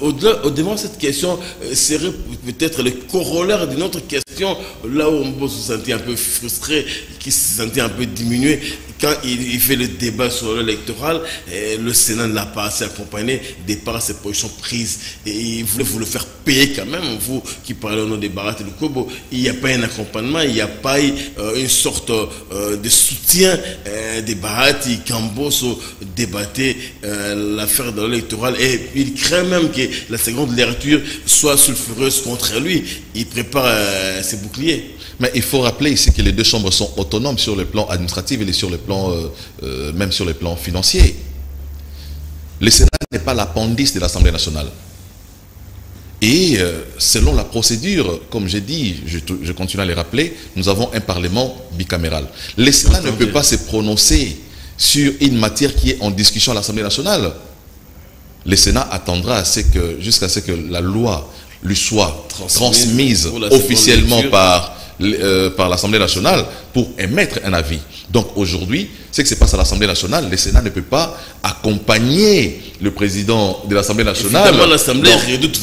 [SPEAKER 1] au demeurant, cette question serait peut-être le corollaire d'une autre question, là où on peut se sentir un peu frustré, qui se sentait un peu diminué. Quand il fait le débat sur l'électoral, le Sénat ne l'a pas assez accompagné de par ses positions prises. Et il voulait vous le faire payer quand même, vous qui parlez au nom des Barat et du Kobo. Il n'y a pas un accompagnement, il n'y a pas eu une sorte de soutien des Barat qui Kamboso débattait l'affaire de l'électoral. Et il craint même que la seconde lecture soit sulfureuse contre lui. Il prépare ses boucliers.
[SPEAKER 2] Mais il faut rappeler ici que les deux chambres sont autonomes sur le plan administratif et sur le plan, même sur le plan financier. Le Sénat n'est pas l'appendice de l'Assemblée nationale. Et selon la procédure, comme j'ai dit, je continue à les rappeler, nous avons un Parlement bicaméral. Le Sénat ne peut pas se prononcer sur une matière qui est en discussion à l'Assemblée nationale. Le Sénat attendra jusqu'à ce que la loi lui soit transmise officiellement par l'Assemblée nationale pour émettre un avis. Donc aujourd'hui, ce qui se passe à l'Assemblée nationale, le Sénat ne peut pas accompagner le président de l'Assemblée nationale.
[SPEAKER 1] Évidemment, l'Assemblée redoute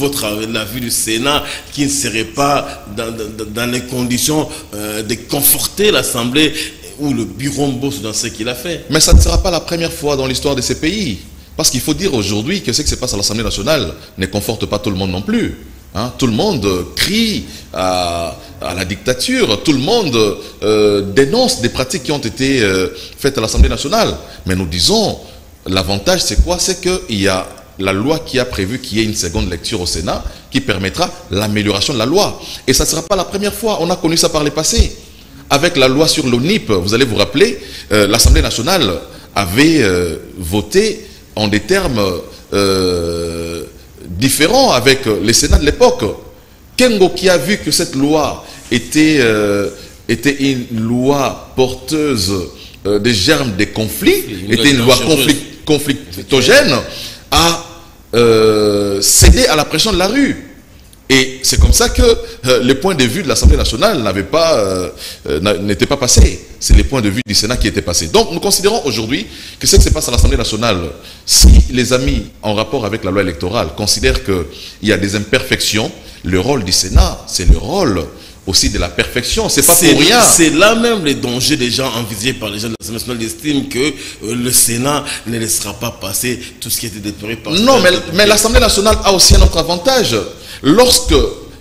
[SPEAKER 1] l'avis du Sénat qui ne serait pas dans les conditions de conforter l'Assemblée ou le bureau bosse dans ce qu'il a fait.
[SPEAKER 2] Mais ça ne sera pas la première fois dans l'histoire de ces pays. Parce qu'il faut dire aujourd'hui que ce qui se passe à l'Assemblée nationale ne conforte pas tout le monde non plus. Hein, tout le monde crie à la dictature, tout le monde dénonce des pratiques qui ont été faites à l'Assemblée nationale. Mais nous disons, l'avantage c'est quoi? C'est qu'il y a la loi qui a prévu qu'il y ait une seconde lecture au Sénat qui permettra l'amélioration de la loi. Et ça ne sera pas la première fois, on a connu ça par le passé. Avec la loi sur l'ONIP, vous allez vous rappeler, l'Assemblée nationale avait voté en des termes différents avec les Sénats de l'époque. Kengo, qui a vu que cette loi était une loi porteuse des germes des conflits, était une loi conflictogène, a cédé à la pression de la rue. Et c'est comme ça que le point de vue de l'Assemblée nationale n'était pas passé. C'est le point de vue du Sénat qui était passé. Donc nous considérons aujourd'hui que ce qui se passe à l'Assemblée nationale, si les amis en rapport avec la loi électorale considèrent qu'il y a des imperfections, le rôle du Sénat, c'est le rôle aussi de la perfection. C'est pas pour rien.
[SPEAKER 1] C'est là même les dangers des gens envisagés par les gens de l'Assemblée nationale. Ils estiment que le Sénat ne laissera pas passer tout ce qui a été déploré par...
[SPEAKER 2] Non, mais l'Assemblée nationale a aussi un autre avantage. Lorsque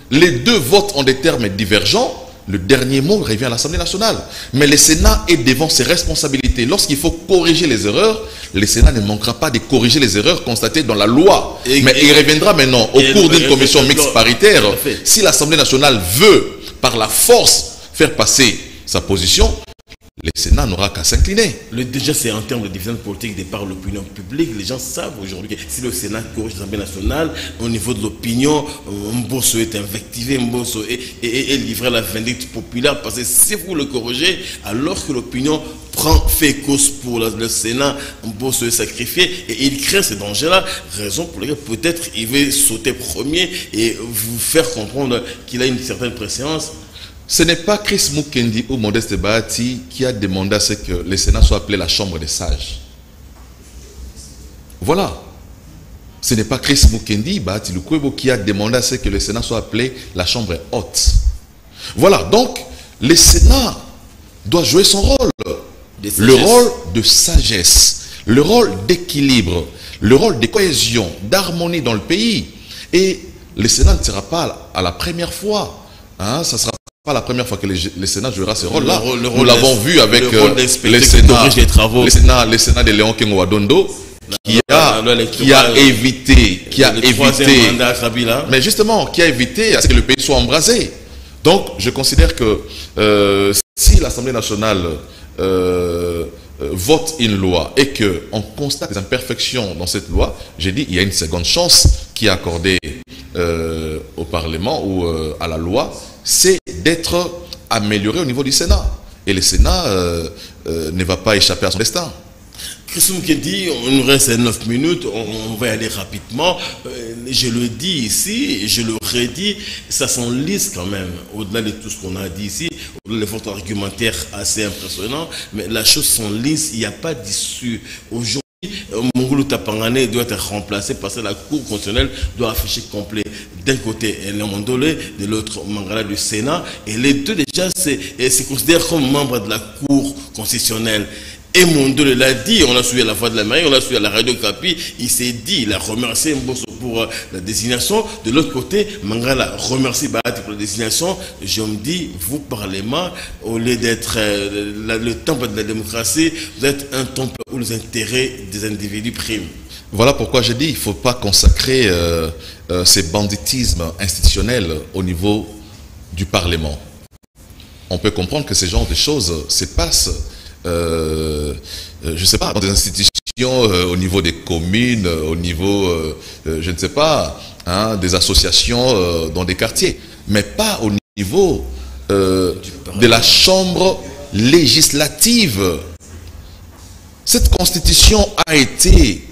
[SPEAKER 2] les deux votent en des termes divergents, le dernier mot revient à l'Assemblée nationale. Mais le Sénat est devant ses responsabilités. Lorsqu'il faut corriger les erreurs, le Sénat ne manquera pas de corriger les erreurs constatées dans la loi. Mais il reviendra maintenant au cours d'une commission mixte paritaire. Si l'Assemblée nationale veut, par la force, faire passer sa position, le Sénat n'aura qu'à s'incliner.
[SPEAKER 1] Déjà, c'est en termes de division politique de par l'opinion publique. Les gens savent aujourd'hui que si le Sénat corrige l'Assemblée nationale, au niveau de l'opinion, Mbosso est invectivé, Mbosso est livré à la vindicte populaire. Parce que si vous le corrigez, alors que l'opinion fait cause pour le Sénat, Mbosso est sacrifié. Et il crée ce danger-là. Raison pour laquelle peut-être il veut sauter premier et vous faire comprendre qu'il a une certaine préséance.
[SPEAKER 2] Ce n'est pas Chris Mukendi ou Modeste Bahati qui a demandé à ce que le Sénat soit appelé la chambre des sages. Voilà. Ce n'est pas Chris Mukendi, Bahati Lukwebo qui a demandé à ce que le Sénat soit appelé la chambre haute. Voilà. Donc, le Sénat doit jouer son rôle. Le rôle de sagesse, le rôle d'équilibre, le rôle de cohésion, d'harmonie dans le pays. Et le Sénat ne sera pas à la première fois. Hein, ça sera pas la première fois que le Sénat jouera ce rôle-là. Nous l'avons vu avec le Sénat de Léon Kengo Wadondo qui a évité, mais justement, qui a évité à ce que le pays soit embrasé. Donc, je considère que si l'Assemblée nationale vote une loi et qu'on constate des imperfections dans cette loi, j'ai dit il y a une seconde chance qui est accordée au Parlement ou à la loi, c'est d'être amélioré au niveau du Sénat. Et le Sénat ne va pas échapper à son destin.
[SPEAKER 1] Christophe Mukedi, on nous reste 9 minutes, on va y aller rapidement. Je le dis ici, je le redis, ça s'enlise quand même, au-delà de tout ce qu'on a dit ici, au-delà de votre argumentaire assez impressionnant, mais la chose s'enlise, il n'y a pas d'issue. Aujourd'hui, Mongolo Tapangane doit être remplacé parce que la Cour constitutionnelle doit afficher complet. D'un côté, Léon Mondolé, de l'autre, Mangala du Sénat, et les deux déjà se considèrent comme membres de la Cour constitutionnelle. Et Mondolé l'a dit, on l'a suivi à la voix de la mairie, on l'a suivi à la radio Capi, il s'est dit, il a remercié Mbosso pour la désignation. De l'autre côté, Mangala remercie Bahati pour la désignation. Je me dis, vous, Parlement, au lieu d'être le temple de la démocratie, vous êtes un temple où les intérêts des individus priment.
[SPEAKER 2] Voilà pourquoi je dis qu'il ne faut pas consacrer ces banditismes institutionnels au niveau du Parlement. On peut comprendre que ce genre de choses se passent, je ne sais pas, dans des institutions au niveau des communes, au niveau, je ne sais pas, hein, des associations dans des quartiers, mais pas au niveau de la Chambre législative. Cette constitution a été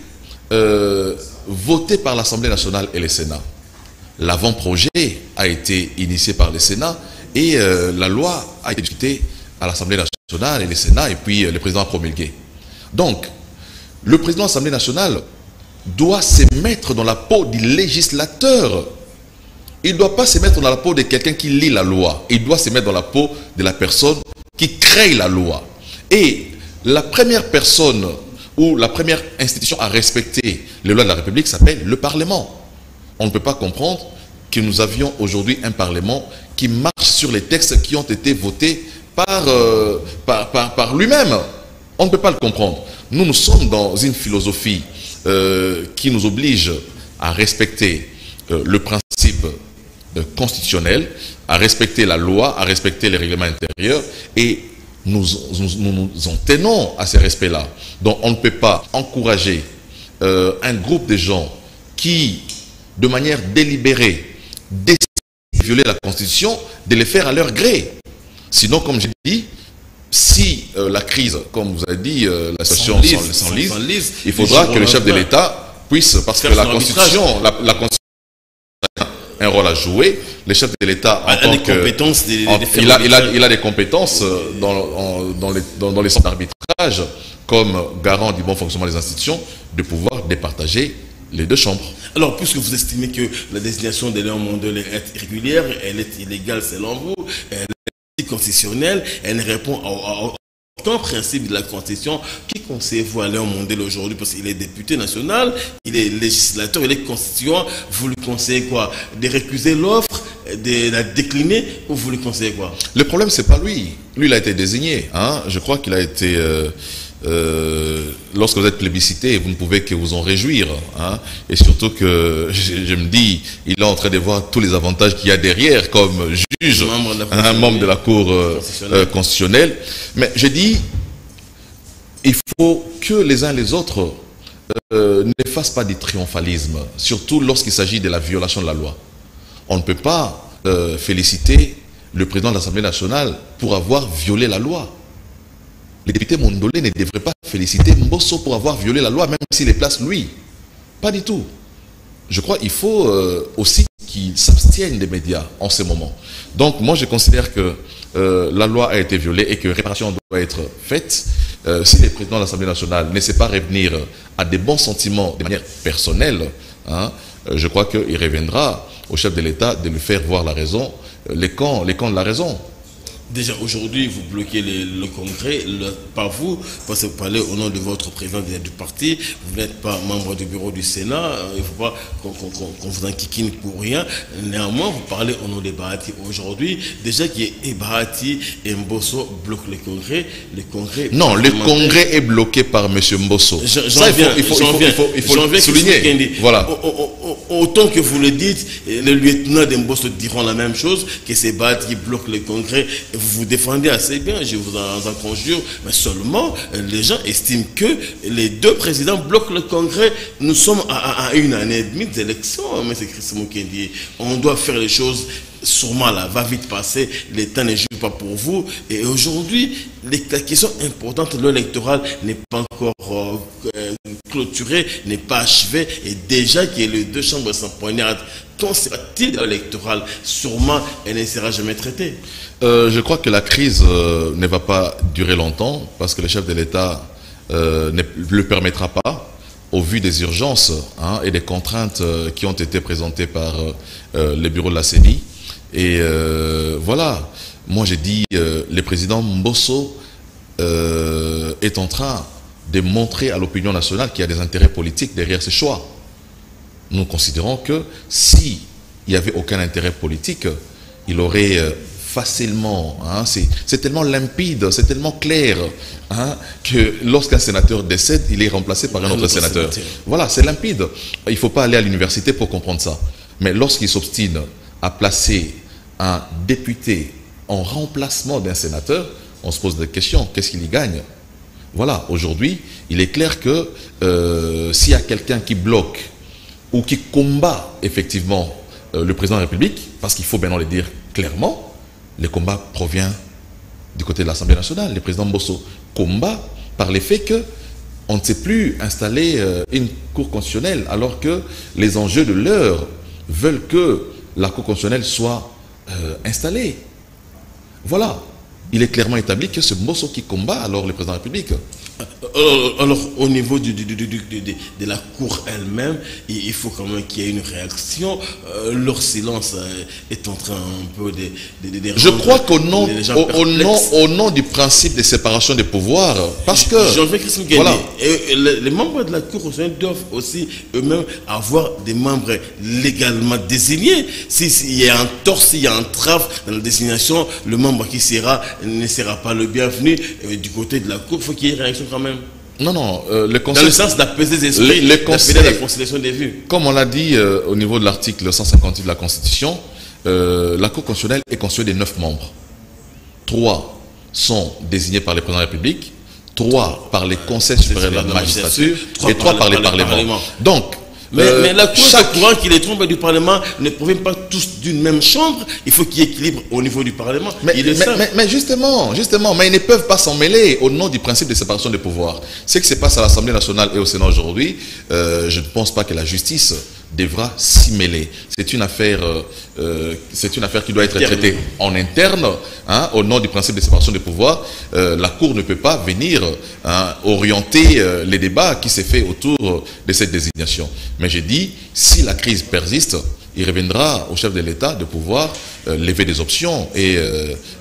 [SPEAKER 2] voté par l'Assemblée nationale et le Sénat. L'avant-projet a été initié par le Sénat et la loi a été discutée à l'Assemblée nationale et le Sénat, et puis le président a promulgué. Donc, le président de l'Assemblée nationale doit se mettre dans la peau du législateur. Il ne doit pas se mettre dans la peau de quelqu'un qui lit la loi. Il doit se mettre dans la peau de la personne qui crée la loi. Et la première personne où la première institution à respecter les lois de la République s'appelle le Parlement. On ne peut pas comprendre que nous avions aujourd'hui un Parlement qui marche sur les textes qui ont été votés par lui-même. On ne peut pas le comprendre. Nous sommes dans une philosophie qui nous oblige à respecter le principe constitutionnel, à respecter la loi, à respecter les règlements intérieurs, et nous en tenons à ces respects-là. Donc on ne peut pas encourager un groupe de gens qui, de manière délibérée, décident de violer la Constitution, de les faire à leur gré. Sinon, comme j'ai dit, si la crise, comme vous avez dit, la situation s'enlise, il faudra que le chef de l'État puisse, parce que la Constitution, la Constitution a un rôle à jouer. Le chef de l'État, il a des compétences dans les centres d'arbitrage, comme garant du bon fonctionnement des institutions, de pouvoir départager les deux chambres.
[SPEAKER 1] Alors, puisque vous estimez que la désignation de Léon Mondolé est irrégulière, elle est illégale selon vous, elle est constitutionnelle, elle répond au principe de la Constitution, qui conseillez-vous à Léon Mondolé aujourd'hui? Parce qu'il est député national, il est législateur, il est constituant. Vous lui conseillez quoi? De récuser l'offre, de la décliner, ou vous lui conseillez quoi?
[SPEAKER 2] Le problème, c'est pas lui. Lui, il a été désigné. Hein? Je crois qu'il a été... lorsque vous êtes plébiscité, vous ne pouvez que vous en réjouir. Hein? Et surtout que, je me dis, il est en train de voir tous les avantages qu'il y a derrière comme juge, un membre de la Cour constitutionnelle. Mais je dis, il faut que les uns les autres ne fassent pas du triomphalisme, surtout lorsqu'il s'agit de la violation de la loi. On ne peut pas féliciter le président de l'Assemblée nationale pour avoir violé la loi. Les députés Mondolé ne devraient pas féliciter Mbosso pour avoir violé la loi, même s'il les place lui. Pas du tout. Je crois qu'il faut aussi qu'il s'abstienne des médias en ce moment. Donc moi je considère que la loi a été violée et que réparation doit être faite. Si le président de l'Assemblée nationale ne sait pas revenir à des bons sentiments de manière personnelle, hein, je crois qu'il reviendra au chef de l'État de lui faire voir la raison, les camps de la raison.
[SPEAKER 1] Déjà aujourd'hui, vous bloquez le Congrès, pas vous, parce que vous parlez au nom de votre président du parti, vous n'êtes pas membre du bureau du Sénat, il ne faut pas qu'on vous enquiquine pour rien. Néanmoins, vous parlez au nom des Bahati aujourd'hui. Déjà qui est Bahati et Mbosso bloquent le Congrès.
[SPEAKER 2] Non, le Congrès est bloqué par M. Mbosso. Ça, il faut souligner. Voilà.
[SPEAKER 1] Autant que vous le dites, les lieutenants de Mbosso diront la même chose, que c'est Bahati qui bloque le Congrès. Vous vous défendez assez bien, je vous en conjure, mais seulement les gens estiment que les deux présidents bloquent le Congrès. Nous sommes à une année et demie d'élection, mais c'est Christ Mukendi. On doit faire les choses sûrement là, va vite passer, le temps ne joue pas pour vous. Et aujourd'hui, la question importante, l'électoral n'est pas encore clôturé, n'est pas achevé, et déjà que les deux chambres s'empoignardent, quand sera-t-il de l'électoral? Sûrement, elle ne sera jamais traitée.
[SPEAKER 2] Je crois que la crise ne va pas durer longtemps, parce que le chef de l'État ne le permettra pas, au vu des urgences et des contraintes qui ont été présentées par le bureau de la CENI. Et voilà, moi j'ai dit, le président Mbosso est en train de montrer à l'opinion nationale qu'il y a des intérêts politiques derrière ses choix. Nous considérons que s'il n'y avait aucun intérêt politique, il aurait facilement, c'est tellement limpide, c'est tellement clair que lorsqu'un sénateur décède, il est remplacé par un autre sénateur. Voilà, c'est limpide. Il ne faut pas aller à l'université pour comprendre ça. Mais lorsqu'il s'obstine à placer un député en remplacement d'un sénateur, on se pose des questions. Qu'est-ce qu'il y gagne? Voilà, aujourd'hui, il est clair que s'il y a quelqu'un qui bloque ou qui combat effectivement le président de la République, parce qu'il faut maintenant le dire clairement, le combat provient du côté de l'Assemblée nationale. Le président Mbosso combat par le fait qu'on ne sait plus installer une cour constitutionnelle, alors que les enjeux de l'heure veulent que la cour constitutionnelle soit installée. Voilà. Il est clairement établi que c'est Mbosso qui combat alors le président de la République.
[SPEAKER 1] Alors, au niveau de la Cour elle-même, il faut quand même qu'il y ait une réaction. Leur silence est en train un peu de
[SPEAKER 2] je crois qu'au nom, au nom du principe de séparation des pouvoirs, parce que...
[SPEAKER 1] Voilà. Et les membres de la Cour doivent aussi eux-mêmes avoir des membres légalement désignés. S'il y a un tort, s'il y a un entrave dans la désignation, le membre qui ne sera pas le bienvenu. Du côté de la Cour, il faut qu'il y ait une réaction quand même.
[SPEAKER 2] Non, non, le conseil...
[SPEAKER 1] Dans le sens d'apaiser les esprits, d'apaiser la conciliation des vues.
[SPEAKER 2] Comme on l'a dit au niveau de l'article 158 de la Constitution, la Cour constitutionnelle est constituée de 9 membres. 3 sont désignés par le président de la République, 3 par les conseils supérieurs de la magistrature et 3 par les parlements. Donc,
[SPEAKER 1] mais la Cour est au courant qu'il est trompe du Parlement ne proviennent pas tous d'une même chambre. Il faut qu'il y ait équilibre au niveau du Parlement.
[SPEAKER 2] Mais justement, mais ils ne peuvent pas s'en mêler au nom du principe de séparation des pouvoirs. Ce qui se passe à l'Assemblée nationale et au Sénat aujourd'hui, je ne pense pas que la justice devra s'y mêler. C'est une affaire qui doit être traitée en interne, au nom du principe de séparation des pouvoirs. La Cour ne peut pas venir orienter les débats qui s'est fait autour de cette désignation. Mais j'ai dit, si la crise persiste, il reviendra au chef de l'État de pouvoir lever des options et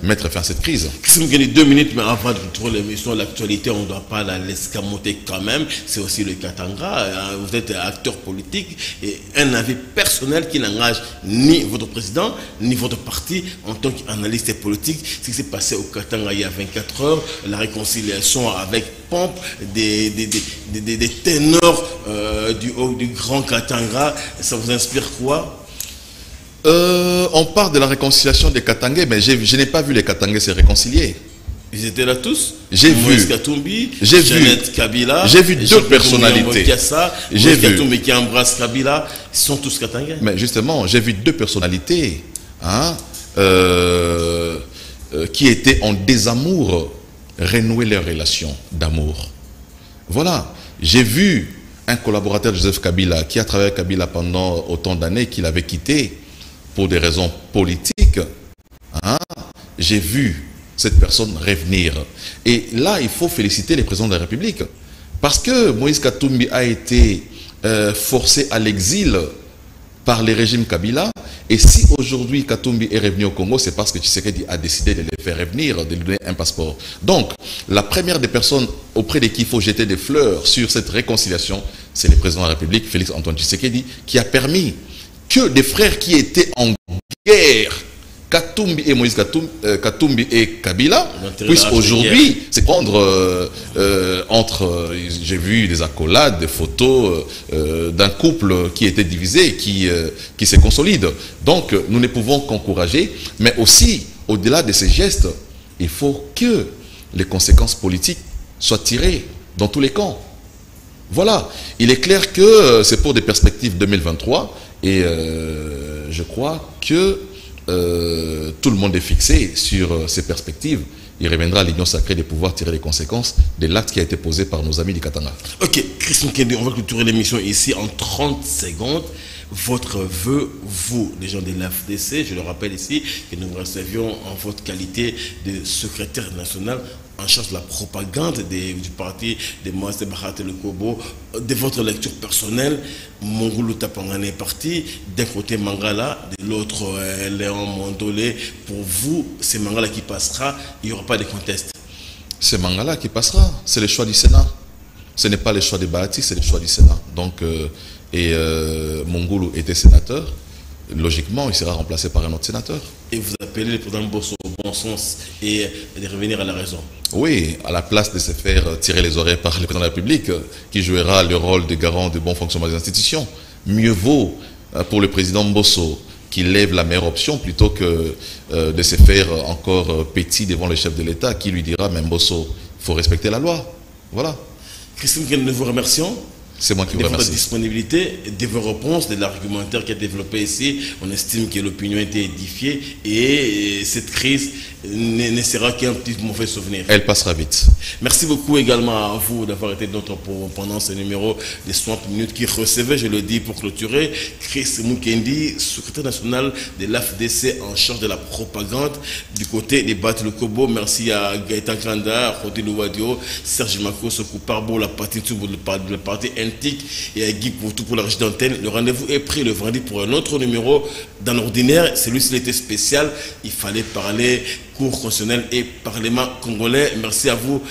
[SPEAKER 2] mettre fin à cette crise.
[SPEAKER 1] Si vous gagnez 2 minutes, mais avant de trouver l'émission, l'actualité, on ne doit pas la l'escamoter quand même. C'est aussi le Katanga. Vous êtes acteur politique et un avis personnel qui n'engage ni votre président, ni votre parti en tant qu'analyste politique. Ce qui s'est passé au Katanga il y a 24 heures, la réconciliation avec pompe des ténors du grand Katanga, ça vous inspire quoi?
[SPEAKER 2] On parle de la réconciliation des Katangais, mais je n'ai pas vu les Katangais se réconcilier.
[SPEAKER 1] Ils étaient là tous.
[SPEAKER 2] J'ai vu.
[SPEAKER 1] Kabila.
[SPEAKER 2] J'ai vu 2 personnalités.
[SPEAKER 1] J'ai vu Katumbi qui embrasse Kabila. Ils sont tous Katangais.
[SPEAKER 2] Mais justement, j'ai vu 2 personnalités qui étaient en désamour renouer leurs relations d'amour. Voilà. J'ai vu un collaborateur de Joseph Kabila qui a travaillé avec Kabila pendant autant d'années qu'il avait quitté pour des raisons politiques. J'ai vu cette personne revenir. Et là, il faut féliciter les présidents de la République. Parce que Moïse Katumbi a été forcé à l'exil par le régime Kabila. Et si aujourd'hui Katumbi est revenu au Congo, c'est parce que Tshisekedi a décidé de le faire revenir, de lui donner un passeport. Donc, la première des personnes auprès de qui il faut jeter des fleurs sur cette réconciliation, c'est le président de la République, Félix Antoine Tshisekedi, qui a permis que des frères qui étaient en guerre, Katumbi et Moïse Katumbi et Kabila, puissent aujourd'hui se prendre entre... J'ai vu des accolades, des photos d'un couple qui était divisé, qui se consolide. Donc, nous ne pouvons qu'encourager, mais aussi, au-delà de ces gestes, il faut que les conséquences politiques soient tirées dans tous les camps. Voilà. Il est clair que c'est pour des perspectives 2023 et je crois que tout le monde est fixé sur ces perspectives. Il reviendra à l'Union sacrée de pouvoir tirer les conséquences de l'acte qui a été posé par nos amis du Katanga. Ok, Christian Kende, on va clôturer l'émission ici en 30 secondes. Votre vœu, vous, les gens de l'AFDC, je le rappelle ici, que nous recevions en votre qualité de secrétaire national en charge de la propagande du parti de Moïse Bahati Le Kobo, de votre lecture personnelle. Mongulu Tapangane est parti, d'un côté Mangala, de l'autre Léon Mondolé. Pour vous, c'est Mangala qui passera, il n'y aura pas de conteste. C'est Mangala qui passera, c'est le choix du Sénat. Ce n'est pas le choix de Bahati, c'est le choix du Sénat. Donc, Mongulu était sénateur, logiquement, il sera remplacé par un autre sénateur. Et vous appelez le président Bosso au bon sens et de revenir à la raison? Oui, à la place de se faire tirer les oreilles par le président de la République, qui jouera le rôle de garant du bon fonctionnement des institutions. Mieux vaut pour le président Bosso qu'il lève la meilleure option plutôt que de se faire encore petit devant le chef de l'État qui lui dira, même Bosso, il faut respecter la loi. Voilà. Christine, nous vous remercions. C'est moi qui vous remercie. De votre disponibilité, de vos réponses, de l'argumentaire qui est développé ici. On estime que l'opinion a été édifiée et cette crise ne sera qu'un petit mauvais souvenir. Elle passera vite. Merci beaucoup également à vous d'avoir été notre pendant ce numéro des 60 minutes qui recevait, je le dis pour clôturer, Chris Mukendi, secrétaire national de l'AFDC en charge de la propagande du côté des Bahati Le Kobo. Merci à Gaëtan Kanda, Rodé Louadio, Serge Mako, Sokou Parbo, la partie Antique et à Guy Koutou pour la régie d'antenne. Le rendez-vous est pris le vendredi pour un autre numéro. Dans l'ordinaire, celui-ci était spécial. Il fallait parler cours constitutionnel et parlement congolais. Merci à vous.